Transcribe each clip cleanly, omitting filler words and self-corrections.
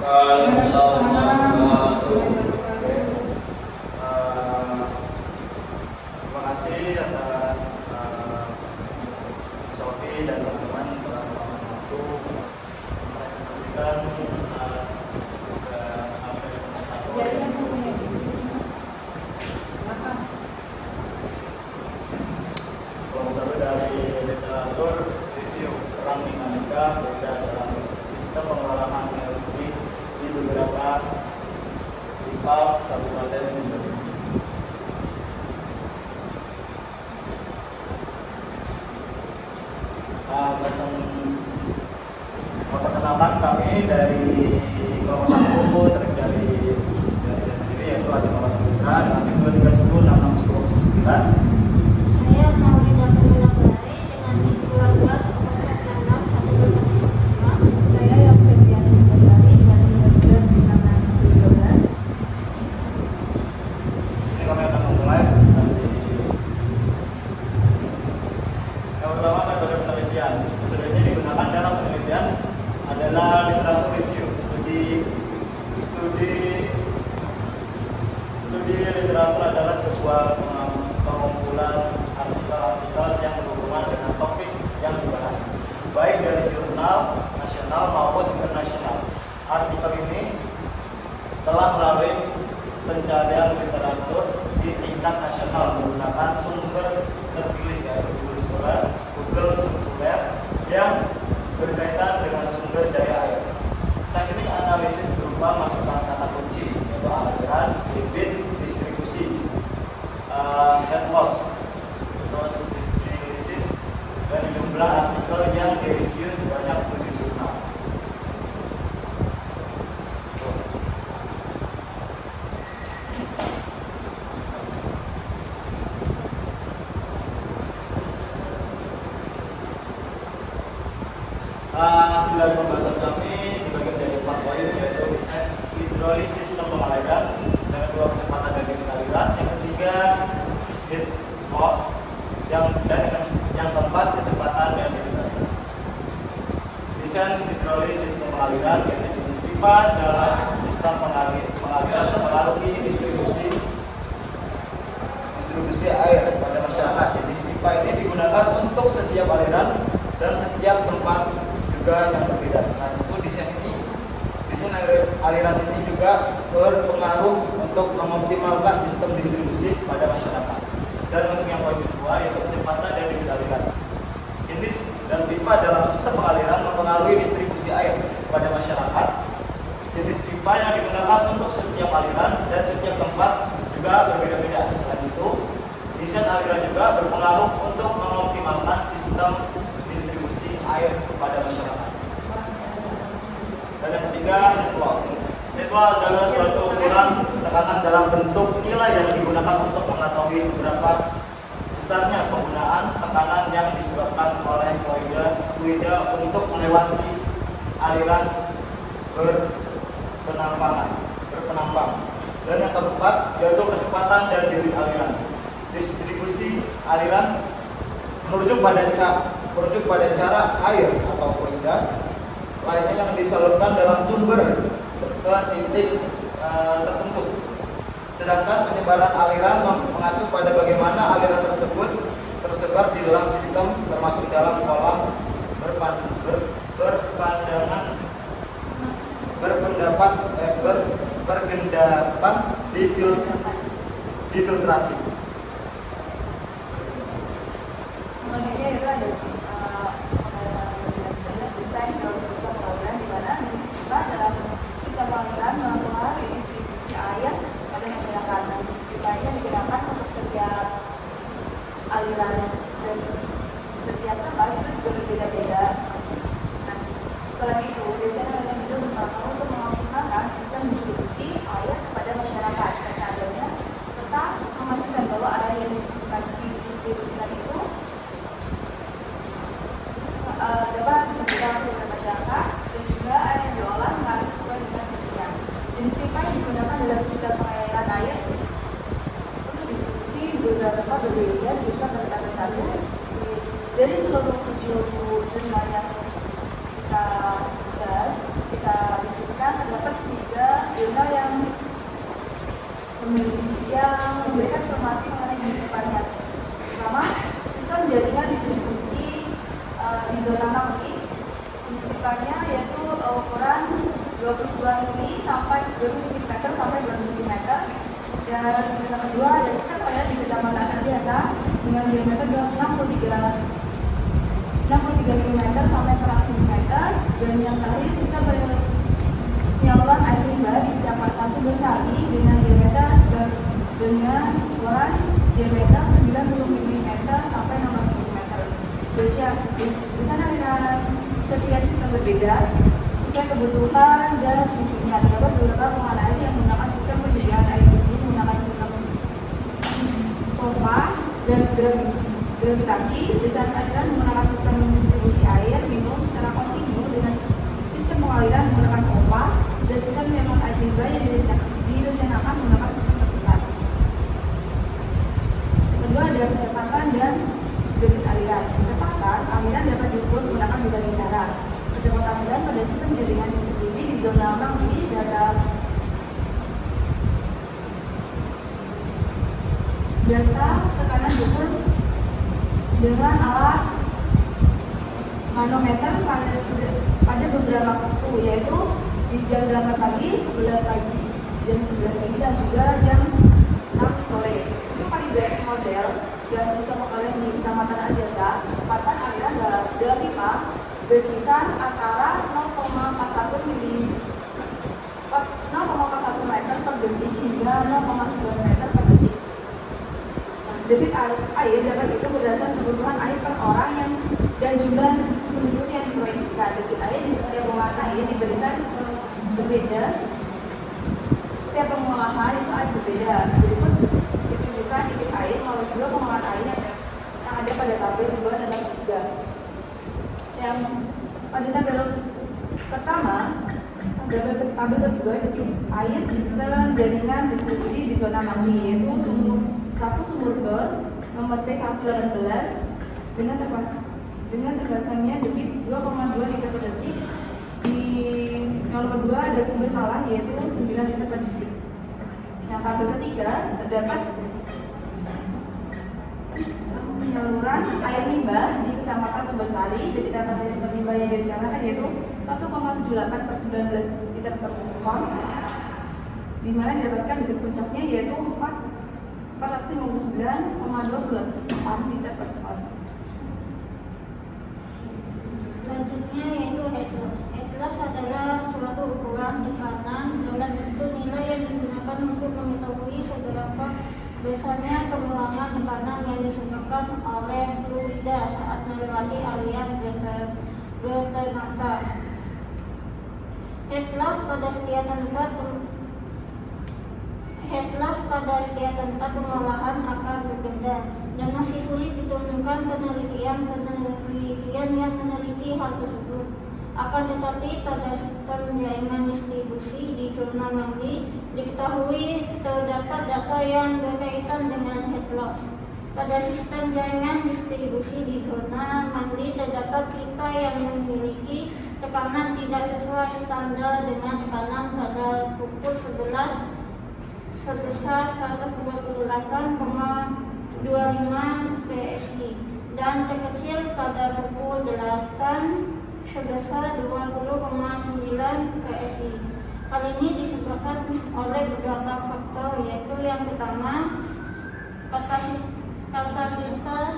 Waalaikumsalam warahmatullahi Terima kasih atas Sofi dan teman-teman telah membantu mempresentasikan tugas sampai satu. Kelompok satu dari literatur review perang dinamika berbeda dalam sistem pengelolaan energi di beberapa IPA Kabupaten Jember. Perkenalkan kami dari kelompok satu terdiri dari saya sendiri yaitu Adi Muhammad Putra dengan tim 2310 6610 9. Saya Maulida Purnabari dengan tim 12 Saya yang Febriani Basari dengan tim 12 Ini kami akan memulai presentasi. Yang pertama metode penelitian. Metode ini digunakan dalam penelitian adalah literatur review, studi literatur adalah sebuah pengumpulan artikel-artikel yang berhubungan dengan topik yang dibahas, baik dari jurnal nasional maupun internasional. Artikel ini telah melalui pencarian literatur di tingkat nasional menggunakan sumber terpilih dari Google Scholar yang berkaitan dengan sumber daya air. Teknik analisis berupa masukan kata kunci yaitu aliran, debit, distribusi, head loss, terus analisis dan jumlah artikel yang direview sebanyak 7 jurnal. Sembilan pembahasan kami dibagi menjadi 4 poin, yaitu desain hidrolisis sistem pengaliran, yang kedua kecepatan dan debit aliran, yang ketiga heat loss, yang keempat kecepatan dan debit aliran. Desain hidrolisis sistem pengaliran yaitu jenis pipa dalam sistem pengaliran mempengaruhi distribusi air pada masyarakat. Jenis pipa ini digunakan untuk setiap aliran dan setiap tempat juga yang berbeda. Selain itu desain aliran ini juga berpengaruh untuk mengoptimalkan sistem distribusi pada masyarakat. Dan untuk yang poin kedua yaitu kecepatan dan debit aliran. Jenis dan pipa dalam sistem pengaliran mempengaruhi distribusi air pada masyarakat. Jenis pipa yang digunakan untuk setiap aliran dan setiap tempat juga berbeda-beda. Selain itu, desain aliran juga berpengaruh untuk mengoptimalkan sistem distribusi air kepada masyarakat. Dan yang ketiga, net loss. Net loss adalah suatu ukuran tekanan dalam bentuk nilai yang digunakan untuk mengetahui seberapa besarnya penggunaan tekanan yang disebabkan oleh fluida untuk melewati aliran berpenampang. Dan yang keempat yaitu kecepatan dan debit aliran. Distribusi aliran merujuk pada cara air atau fluida lainnya yang disalurkan dalam sumber ke titik tertentu. Sedangkan penyebaran aliran mengacu pada bagaimana aliran tersebut tersebar di dalam sistem, termasuk dalam kolam berpendapat difiltrasi. Selanjutnya itu ada desain dalam sistem pengaliran di mana jenis pipa dalam sistem pengaliran mempengaruhi distribusi air pada masyarakat. Dan jenis pipa ini digunakan untuk setiap aliran dan setiap tempat itu juga berbeda-beda. Nah, selain itu, desain aliran itu berpengaruh untuk mengoptimalkan sistem distribusi air kepada masyarakat serta memastikan bahwa air yang didistribusikan itu dapat diberikan kepada masyarakat dan juga air yang diolah mengalir sesuai dengan fungsinya. Jenis pipa yang digunakan dalam sistem pengairan air untuk distribusi beberapa tempat berbeda juga berdasarkan satu dari seluruh 70 jurnal yang kita pipanya yaitu ukuran 22 mm sampai 20 mm sampai 200 mm. Dan yang kedua ada sistem pengaliran di kecamatan biasa dengan diameter 63 mm sampai 100 mm. Dan yang terakhir sistem penyaluran air limbah di kecamatan Sumbersari dengan diameter ukuran diameter 90 mm sampai 60 mm. Di sana dengan setiap sistem berbeda sesuai kebutuhan dan fungsinya. Terdapat beberapa pengolahan air yang menggunakan sistem penyediaan air bersih menggunakan sistem pompa dan gravitasi. Desa aliran menggunakan sistem distribusi air minum secara kontinu dengan sistem pengaliran menggunakan pompa dan sistem penyaluran air limbah yang direncanakan menggunakan sistem terpusat. Kedua adalah kecepatan dan debit aliran. Kecepatan aliran dapat diukur menggunakan berbagai cara. Kecepatan aliran pada sistem jaringan distribusi di zona mandiri data tekanan diukur dengan alat manometer pada beberapa waktu, yaitu di jam 8 pagi, 11 pagi, jam 11 pagi dan juga jam 6 sore. Untuk kalibrasi model dan sistem pengaliran di Kecamatan Ajasa, kecepatan aliran dalam pipa berkisar antara 0,41 meter per detik hingga 0,9 meter per detik. Debit air dapat dihitung berdasarkan kebutuhan air per orang dan jumlah penduduk yang diproyeksikan. Debit air di setiap pengolahan air diberikan berbeda. Setiap pengolahan itu air berbeda. Berikut ditunjukkan debit air melalui dua pengolahan air yang ada pada tabel 2 dan tabel 3. Yang pada tabel pertama, tabel kedua debit air sistem jaringan distribusi di zona mandiri, yaitu sumur bor nomor P118 dengan terpasangnya debit 2,2 liter per detik. Di nomor 2 ada sumber malah yaitu 9 liter per detik. Yang tabel ketiga terdapat penyaluran air limbah di Kecamatan Sumbersari. Debit air limbah yang direncanakan yaitu 1,78 per 19 liter per sekon, di mana didapatkan debit puncaknya yaitu 459,28 liter per sekon. Selanjutnya yaitu headloss. Headloss adalah suatu ukuran tekanan dalam bentuk nilai yang digunakan untuk mengetahui seberapa besarnya pengulangan tekanan yang disebabkan oleh fluida saat melewati area bertengah. Headloss pada setiap tempat pengolahan akan berbeda dan masih sulit ditemukan penelitian yang meneliti hal tersebut. Akan tetapi pada sistem jaringan distribusi di zona mandiri diketahui terdapat data yang berkaitan dengan headloss. Pada sistem jaringan distribusi di zona mandiri terdapat pipa yang memiliki tekanan tidak sesuai standar dengan tekanan pada pukul 11 sebesar 128,25 PSI dan terkecil pada pukul 8 sebesar 20,9 PSI. Hal ini disebabkan oleh beberapa faktor, yaitu yang pertama kapasitas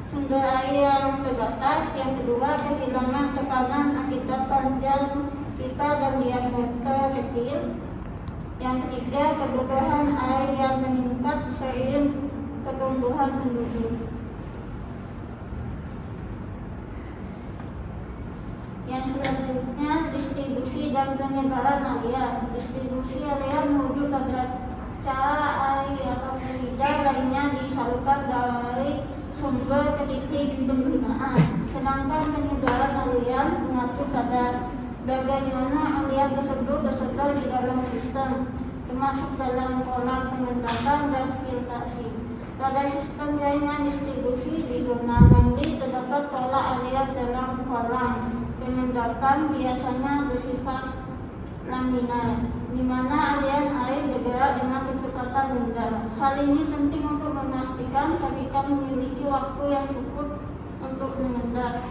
sumber air yang terbatas, yang kedua kehilangan tekanan akibat panjang pipa dan diameter kecil, yang ketiga kebutuhan air yang meningkat seiring pertumbuhan penduduk. Yang selanjutnya distribusi dan penyebaran aliran. Distribusi aliran merujuk pada cara air atau fluida lainnya disalurkan dari sumber ke titik penggunaan. Sedangkan penyebaran aliran mengacu pada bagaimana aliran tersebut tersebar di dalam sistem, termasuk dalam kolam pengendalian dan filtrasi. Pada sistem jaringan distribusi di zona mandiri terdapat pola aliran dalam kolam pengendalian biasanya bersifat laminar, di mana aliran air bergerak dengan kecepatan rendah. Hal ini penting untuk memastikan kepipa memiliki waktu yang cukup untuk mengendap.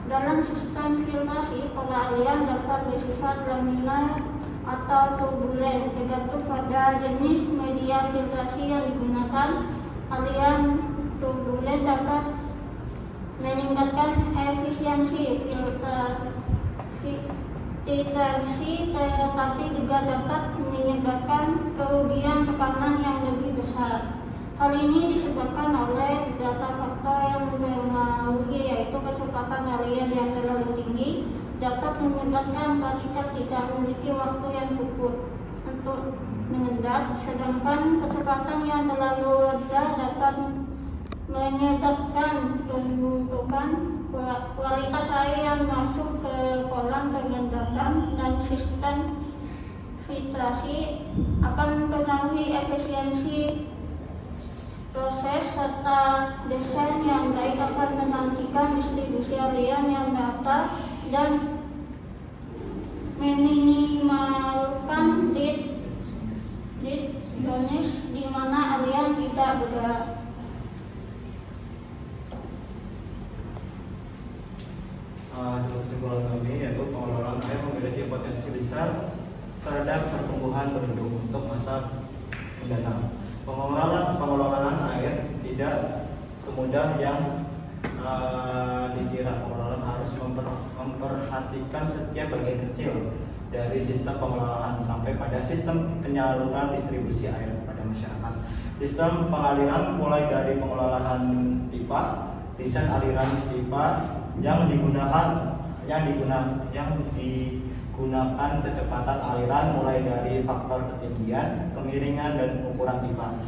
Dalam sistem filtrasi, pada aliran dapat bersifat laminar atau turbulen, tergantung pada jenis media filtrasi yang digunakan. Aliran turbulen dapat meningkatkan efisiensi filtrasi, tetapi juga dapat menyebabkan kerugian tekanan yang lebih besar. Hal ini disebabkan oleh beberapa faktor yang mempengaruhi, yaitu kecepatan aliran yang terlalu tinggi dapat menyebabkan partikel tidak memiliki waktu yang cukup untuk mengendap, sedangkan kecepatan yang terlalu rendah dapat menyebabkan pembentukan kualitas air yang masuk ke kolam pengendapan, dan sistem filtrasi akan mempengaruhi efisiensi proses serta desain yang baik akan menantikan distribusi aliran yang merata dan meminimalkan disjonis di mana aliran tidak bergerak. Kesimpulan kami yaitu pengelolaan air memiliki potensi besar terhadap pertumbuhan penduduk untuk masa mendatang. Pengelolaan air tidak semudah yang dikira. Pengelolaan harus memperhatikan setiap bagian kecil dari sistem pengelolaan sampai pada sistem penyaluran distribusi air kepada masyarakat. Sistem pengaliran mulai dari pengelolaan pipa, desain aliran pipa yang digunakan kecepatan aliran mulai dari faktor ketinggian, kemiringan, dan ukuran pipa.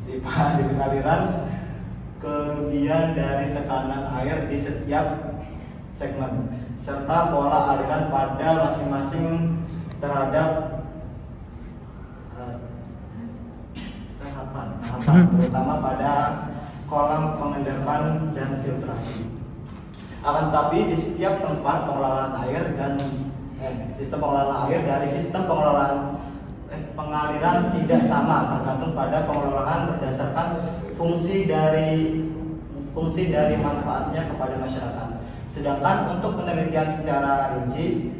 Debit aliran, kerugian dari tekanan air di setiap segmen, serta pola aliran pada masing-masing terhadap tahapan, terutama pada kolam pengendapan dan filtrasi. Akan tetapi di setiap tempat pengelolaan air dan sistem pengelolaan air dari sistem pengelolaan pengaliran tidak sama, tergantung pada pengelolaan berdasarkan fungsi dari manfaatnya kepada masyarakat. Sedangkan untuk penelitian secara rinci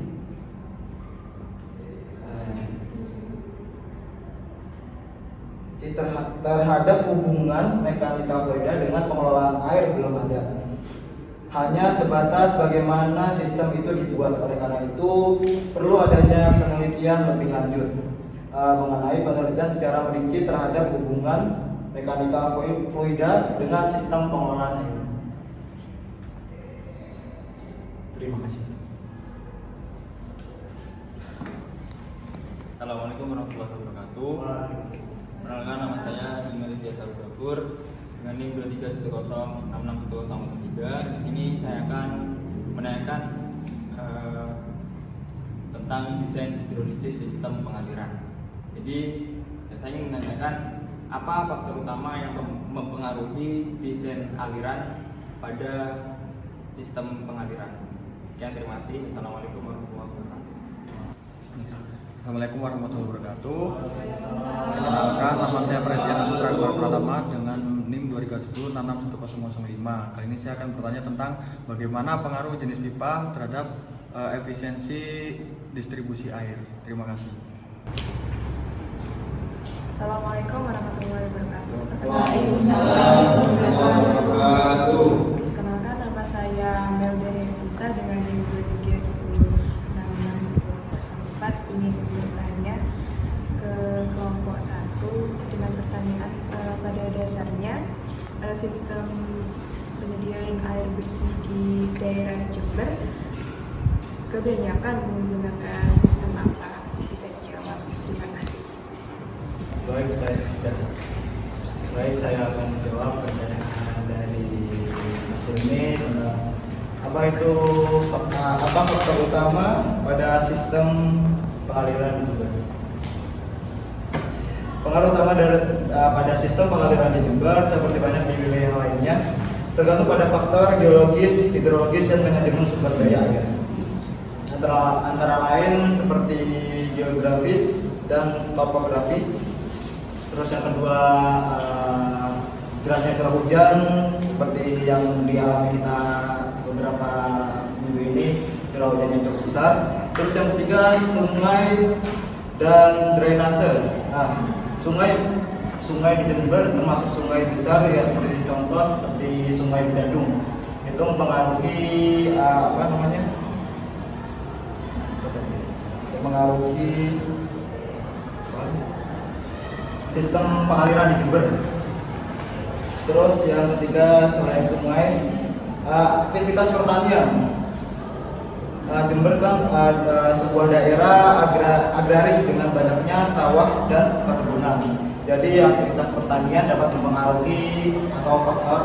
terhadap hubungan mekanika fluida dengan pengelolaan air belum ada. Hanya sebatas bagaimana sistem itu dibuat. Oleh karena itu perlu adanya penelitian lebih lanjut mengenai penelitian secara rinci terhadap hubungan mekanika fluida dengan sistem pengelolaan air. Terima kasih. Assalamualaikum warahmatullahi wabarakatuh. Perkenalkan, nama saya Imel Diasar Gafur dengan NIM 2310661013. Di sini saya akan menanyakan tentang desain hidrolisis sistem pengaliran. Jadi saya ingin menanyakan apa faktor utama yang mempengaruhi desain aliran pada sistem pengaliran. Sekian, terima kasih. Assalamualaikum warahmatullahi wabarakatuh. Assalamualaikum warahmatullahi wabarakatuh. Perkenalkan, nama saya Pradiana Putra Pratama dengan NIM 2310661005. Kali ini saya akan bertanya tentang bagaimana pengaruh jenis pipa terhadap efisiensi distribusi air. Terima kasih. Assalamualaikum warahmatullahi wabarakatuh. Waalaikumsalam warahmatullahi wabarakatuh. Perkenalkan, nama saya Melda Hersita dengan NIM 2310661004. Ingin bertanya ke kelompok 1 dengan pertanyaan pada dasarnya sistem penyediaan air bersih di daerah Jember kebanyakan menggunakan sistem apa? Bisa dijawab. Terima kasih. Baik, saya akan menjawab pertanyaan dari Mas Ilmi tentang apa faktor utama pada sistem pengaliran di Jember. Pengaruh utama pada sistem pengaliran di Jember seperti banyak di wilayah lainnya tergantung pada faktor geologis, hidrologis, dan manajemen sumber daya air. Antara lain seperti geografis dan topografi. Terus yang kedua derasnya curah hujan seperti yang dialami kita beberapa minggu ini, curah hujan yang cukup besar. Terus yang ketiga, sungai dan drainase. Nah, sungai di Jember termasuk sungai besar ya, seperti contoh seperti Sungai Bedadung. Itu mempengaruhi mengaruhi sistem pengaliran di Jember. Terus yang ketiga, selain sungai, aktivitas pertanian. Jember kan ada sebuah daerah agraris dengan banyaknya sawah dan perkebunan. Jadi aktivitas pertanian dapat mempengaruhi atau faktor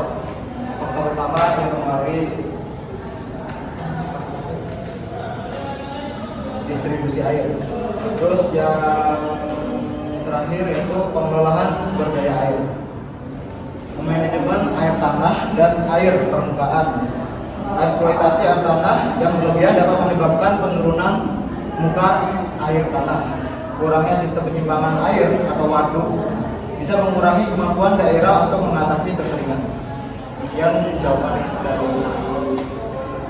utama yang mempengaruhi distribusi air. Terus yang terakhir yaitu pengelolaan sumber daya air, manajemen air tanah dan air permukaan. Eksploitasi air tanah yang berlebihan dapat menyebabkan penurunan muka air tanah. Kurangnya sistem penyimpangan air atau waduk bisa mengurangi kemampuan daerah untuk mengatasi kekeringan. Sekian jawaban dari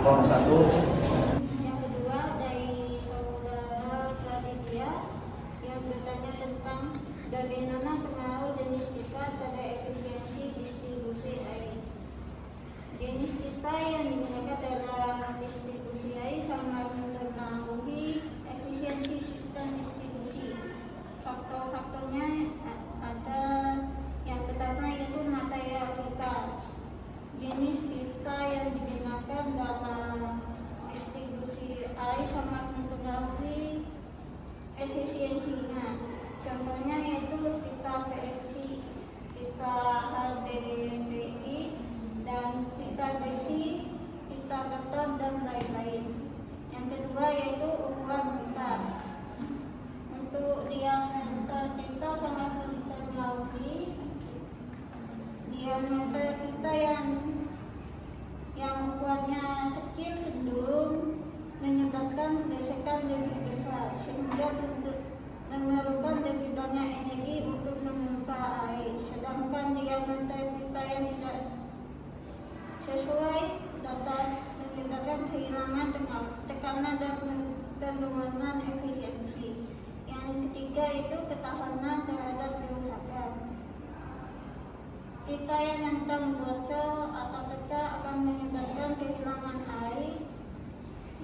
kelompok 1. Yang kedua dari saudara Raditya yang bertanya tentang bagaimana pengaruh jenis pipa pada efisiensi distribusi air. Jenis pipa yang digunakan dalam distribusi air sangat mempengaruhi efisiensi sistem distribusi. Faktor-faktornya ada yang pertama yaitu material pipa. Jenis pipa yang digunakan dalam distribusi air sangat mempengaruhi efisiensinya. Contohnya yaitu pipa PVC, pipa HDPE, dan pipa besi, pipa beton, dan lain-lain. Yang kedua yaitu ukuran pipa. Untuk diameter pipa sangat mempengaruhi. Diameter pipa yang ukurannya kecil cenderung menyebabkan gesekan lebih besar sehingga memerlukan lebih banyak energi untuk memompa air. Sedangkan diameter pipa yang tidak sesuai dapat menyebabkan kehilangan tekanan dan penurunan efisiensi. Yang ketiga itu ketahanan terhadap kerusakan. Pipa yang rentan bocor atau pecah akan menyebabkan kehilangan air.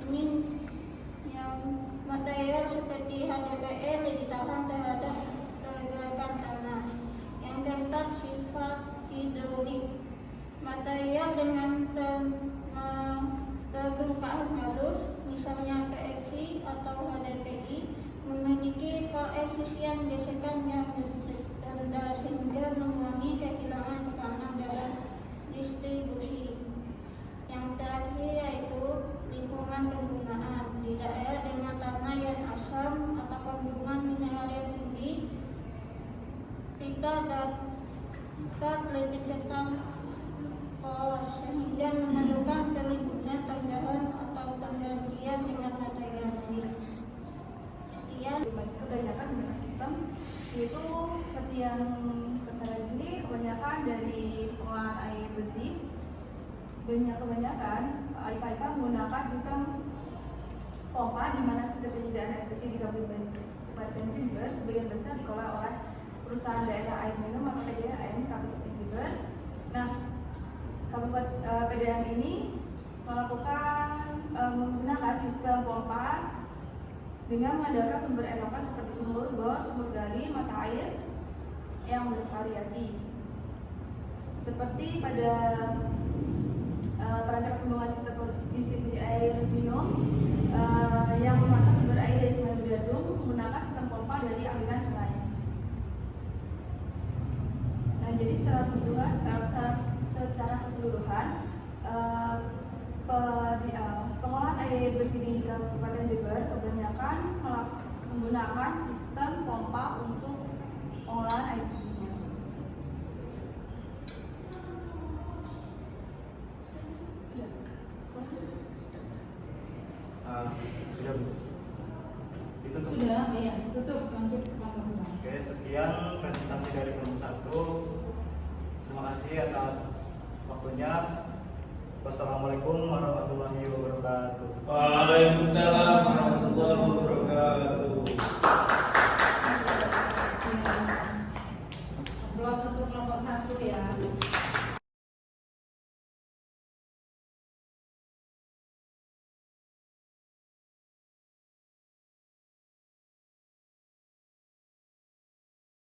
Ini yang material seperti HDPE lebih tahan terhadap pergerakan tanah. Yang keempat, sifat hidrolik. Material dengan permukaan halus, misalnya PVC atau HDPE, memiliki koefisien gesekan yang rendah sehingga mengurangi kehilangan tekanan dalam distribusi. Yang terakhir yaitu lingkungan penggunaan. Di daerah dengan tanah yang asam atau kandungan mineral yang tinggi, pipa dapat lebih cepat kolos sehingga memerlukan terlibatnya tambahan atau penggantian dengan material lain. Sekian. Kebanyakan dengan sistem yaitu seperti yang kata sini, kebanyakan dari pengolahan air bersih, kebanyakan IPA menggunakan sistem pompa, di mana sistem penyediaan air bersih di Kabupaten Jember sebagian besar dikelola oleh perusahaan daerah air minum atau PDAM Kabupaten Jember. Nah, PDAM ini menggunakan sistem pompa dengan mengandalkan sumber air lokal seperti sumur bor, sumur gali, mata air yang bervariasi. Seperti pada perancangan pembangunan sistem distribusi air minum yang memakai sumber air dari Sungai Bedadung menggunakan sistem pompa dari aliran sungai. Nah, jadi secara keseluruhan pengolahan air bersih di Kabupaten Jember kebanyakan menggunakan sistem pompa untuk pengolahan air bersihnya. Sudah Bu? Ditutup? Sudah, iya, tutup. Lanjut. Oke, sekian presentasi dari kelompok 1. Terima kasih kasih atas waktunya. Wassalamualaikum warahmatullahi wabarakatuh. Waalaikumsalam warahmatullahi wabarakatuh. Close untuk kelompok 1 ya.